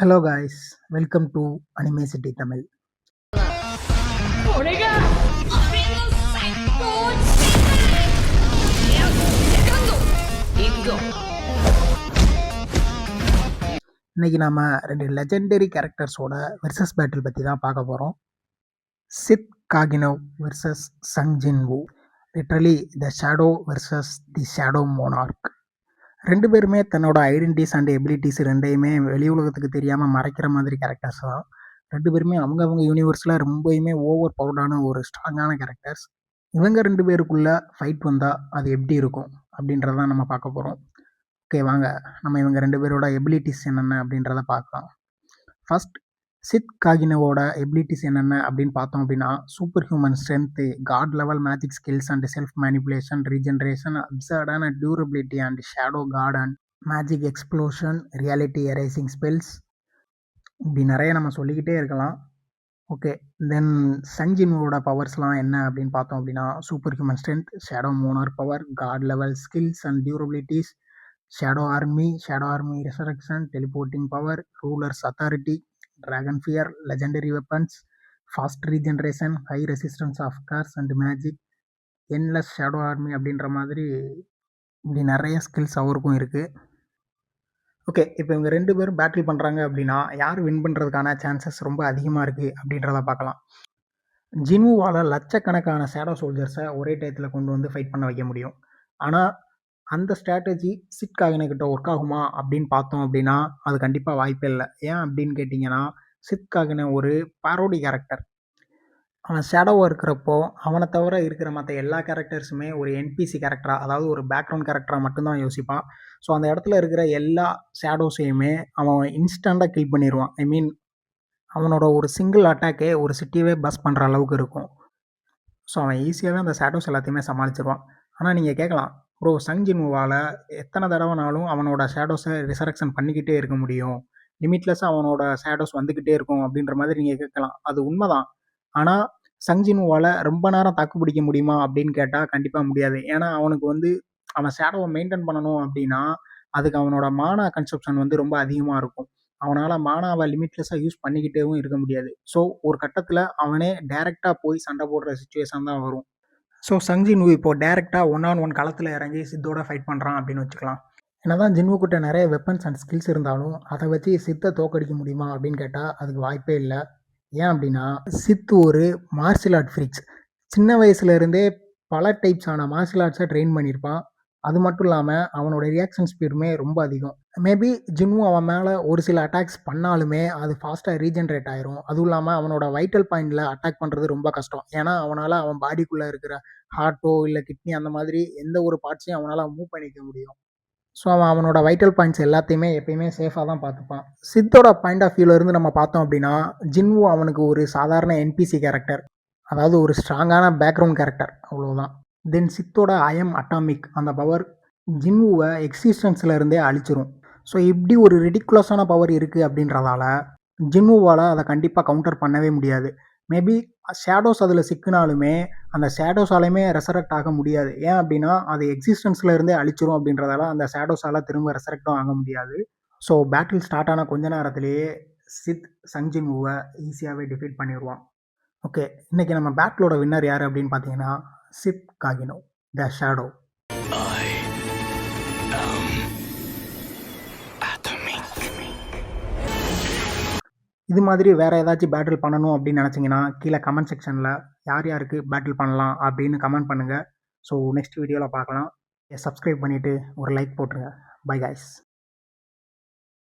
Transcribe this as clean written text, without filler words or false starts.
Hello guys, welcome to Anime City Tamil. இன்னைக்கு நாம ரெண்டு லெஜெண்டரி கேரக்டர்ஸோட வெர்சஸ் பேட்டில் பற்றி தான் பார்க்க போகிறோம். Cid Kagenou versus Sung Jin Woo. Literally the shadow versus the shadow monarch. ரெண்டு பேருமே தன்னோட ஐடென்டிட்டிஸ் அண்ட் எபிலிட்டிஸ் ரெண்டையுமே வெளி உலகத்துக்கு தெரியாமல் மறைக்கிற மாதிரி கேரக்டர்ஸ் தான். ரெண்டு பேருமே அவங்க யூனிவர்ஸில் ரொம்பவுமே ஓவர் பவர்டான ஒரு ஸ்ட்ராங்கான கேரக்டர்ஸ். இவங்க ரெண்டு பேருக்குள்ள ஃபைட் வந்தால் அது எப்படி இருக்கும் அப்படின்றதான் நம்ம பார்க்க போகிறோம். ஓகே, வாங்க நம்ம இவங்க ரெண்டு பேரோட எபிலிட்டிஸ் என்னென்ன அப்படின்றத பார்க்கலாம். ஃபர்ஸ்ட், சித் காகினோவோட எபிலிட்டிஸ் என்னென்ன அப்படின்னு பார்த்தோம் அப்படின்னா, super human strength, god level magic skills and self manipulation, regeneration, அப்சர்டான durability and shadow god and magic explosion, reality erasing spells, இப்படி நிறைய நம்ம சொல்லிக்கிட்டே இருக்கலாம். ஓகே, தென் சங் ஜின்வோட பவர்ஸ்லாம் என்ன அப்படின்னு பார்த்தோம் அப்படின்னா, super human strength, shadow monarch power, god level skills and durabilities, shadow army resurrection, teleporting power, ruler's authority, dragon fear, legendary weapons, fast regeneration, high resistance of curse and magic, endless shadow army அப்படின்ற மாதிரி இப்படி நிறைய skills அவருக்கும் இருக்குது. Okay, இப்போ இவங்க ரெண்டு பேரும் பேட்டில் பண்ணுறாங்க அப்படின்னா யார் வின் பண்ணுறதுக்கான சான்சஸ் ரொம்ப அதிகமாக இருக்குது அப்படின்றத பார்க்கலாம். ஜின்வுவால் லட்சக்கணக்கான ஷேடோ சோல்ஜர்ஸை ஒரே டயத்தில் கொண்டு வந்து ஃபைட் பண்ண வைக்க முடியும். ஆனால் அந்த ஸ்ட்ராட்டஜி சித் காகினோகிட்ட ஒர்க் ஆகுமா அப்படின்னு பார்த்தோம் அப்படின்னா அது கண்டிப்பாக வாய்ப்பே இல்லை. ஏன் அப்படின்னு கேட்டிங்கன்னா, சித் காகினோ ஒரு பாரோடி கேரக்டர். அவன் ஷேடோவாக இருக்கிறப்போ அவனை தவிர இருக்கிற மற்ற எல்லா கேரக்டர்ஸுமே ஒரு என்பிசி கேரக்டராக, அதாவது ஒரு பேக்ரவுண்ட் கேரக்டராக மட்டும்தான் யோசிப்பான். ஸோ அந்த இடத்துல இருக்கிற எல்லா ஷேடோஸையுமே அவன் இன்ஸ்டண்ட்டாக கில் பண்ணிடுவான். ஐ மீன், அவனோட ஒரு சிங்கிள் அட்டாக்கே ஒரு சிட்டியவே பஸ் பண்ணுற அளவுக்கு இருக்கும். ஸோ அவன் ஈஸியாகவே அந்த ஷேடோஸ் எல்லாத்தையுமே சமாளிச்சிருவான். ஆனால் நீங்கள் கேட்கலாம், ப்ரோ சங் ஜின்வுவால் எத்தனை தடவைனாலும் அவனோட ஷேடோஸை ரிசரக்ஷன் பண்ணிக்கிட்டே இருக்க முடியும், லிமிட்லெஸ்ஸாக அவனோட ஷேடோஸ் வந்துக்கிட்டே இருக்கும் அப்படின்ற மாதிரி நீங்கள் கேட்கலாம். அது உண்மைதான். ஆனால் சங் ஜின்வுவால் ரொம்ப நேரம் தாக்கு பிடிக்க முடியுமா அப்படின்னு கேட்டால் கண்டிப்பாக முடியாது. ஏன்னா அவனுக்கு அவன் ஷேடோவை மெயின்டைன் பண்ணணும் அப்படின்னா அதுக்கு அவனோட மானா கன்சப்ஷன் ரொம்ப அதிகமாக இருக்கும். அவனால் மானாவை லிமிட்லெஸ்ஸாக யூஸ் பண்ணிக்கிட்டேவும் இருக்க முடியாது. ஸோ ஒரு கட்டத்தில் அவனே டைரெக்டாக போய் சண்டை போடுற சுச்சுவேஷன் தான் வரும். ஸோ சங் ஜின்வு இப்போ டேரெக்டாக 1-on-1 களத்தில் இறங்கி சித்தோட ஃபைட் பண்ணுறான் அப்படின்னு வச்சுக்கலாம். என்னதான் ஜின்வுக்கிட்ட நிறைய வெப்பன்ஸ் அண்ட் ஸ்கில்ஸ் இருந்தாலும் அதை வச்சு சித்தை தோக்கடிக்க முடியுமா அப்படின்னு கேட்டால் அதுக்கு வாய்ப்பே இல்லை. ஏன் அப்படின்னா, சித் ஒரு மார்ஷியல் ஆர்ட் ஃப்ரீக்ஸ். சின்ன வயசுலேருந்தே பல டைப்ஸான மார்ஷியல் ஆர்ட்ஸை ட்ரெயின் பண்ணியிருப்பான். அது மட்டும் இல்லாமல் அவனோட ரியாக்ஷன் ஸ்பீடுமே ரொம்ப அதிகம். மேபி ஜின்வு அவன் மேலே ஒரு சில அட்டாக்ஸ் பண்ணாலுமே அது ஃபாஸ்ட்டாக ரீஜென்ரேட் ஆயிரும். அதுவும் இல்லாமல் அவனோட வைட்டல் பாயிண்டில் அட்டாக் பண்ணுறது ரொம்ப கஷ்டம். ஏன்னா அவனால் அவன் பாடிக்குள்ளே இருக்கிற ஹார்ட்டோ இல்லை கிட்னி அந்த மாதிரி எந்த ஒரு பார்ட்ஸையும் அவனால் மூவ் பண்ணிக்க முடியும். ஸோ அவனோட வைட்டல் பாயிண்ட்ஸ் எல்லாத்தையுமே எப்பயுமே சேஃபாக தான் பார்த்துப்பான். சித்தோட பாயிண்ட் ஆஃப் வியூவிலேருந்து நம்ம பார்த்தோம் அப்படின்னா, ஜின்வு அவனுக்கு ஒரு சாதாரண என்பிசி கேரக்டர், அதாவது ஒரு ஸ்ட்ராங்கான பேக்ரவுண்ட் கேரக்டர், அவ்வளோதான். தென் சித்தோட ஐஎம் அட்டாமிக் அந்த பவர் ஜின்வுவை எக்ஸிஸ்டன்ஸில் இருந்தே அழிச்சிரும். ஸோ இப்படி ஒரு ரிடிகுலஸான பவர் இருக்குது அப்படின்றதால ஜின்வுவால் அதை கண்டிப்பாக கவுண்டர் பண்ணவே முடியாது. மேபி ஷேடோஸ் அதில் சிக்கினாலுமே அந்த ஷேடோஸாலையுமே ரெசரக்ட் ஆக முடியாது. ஏன் அப்படின்னா அது எக்ஸிஸ்டன்ஸில் இருந்தே அழிச்சிரும் அப்படின்றதால அந்த ஷேடோஸால் திரும்ப ரெசரக்டும் ஆக முடியாது. ஸோ பேட்டில் ஸ்டார்ட் ஆன கொஞ்ச நேரத்திலேயே சித் சங் ஜின்வுவை ஈஸியாகவே டிஃபீட் பண்ணிடுவான். ஓகே, இன்றைக்கி நம்ம பேட்டிலோட வின்னர் யார் அப்படின்னு பார்த்தீங்கன்னா, சித் காகினோ த ஷேடோ. இது மாதிரி வேறு ஏதாச்சும் பேட்டில் பண்ணணும் அப்படின்னு நினச்சிங்கன்னா கீழே கமெண்ட் செக்ஷனில் யார் யாருக்கு பேட்டில் பண்ணலாம் அப்படின்னு கமெண்ட் பண்ணுங்கள். ஸோ நெக்ஸ்ட் வீடியோவில் பார்க்கலாம். சப்ஸ்கிரைப் பண்ணிவிட்டு ஒரு லைக் போட்டுருங்க. By guys.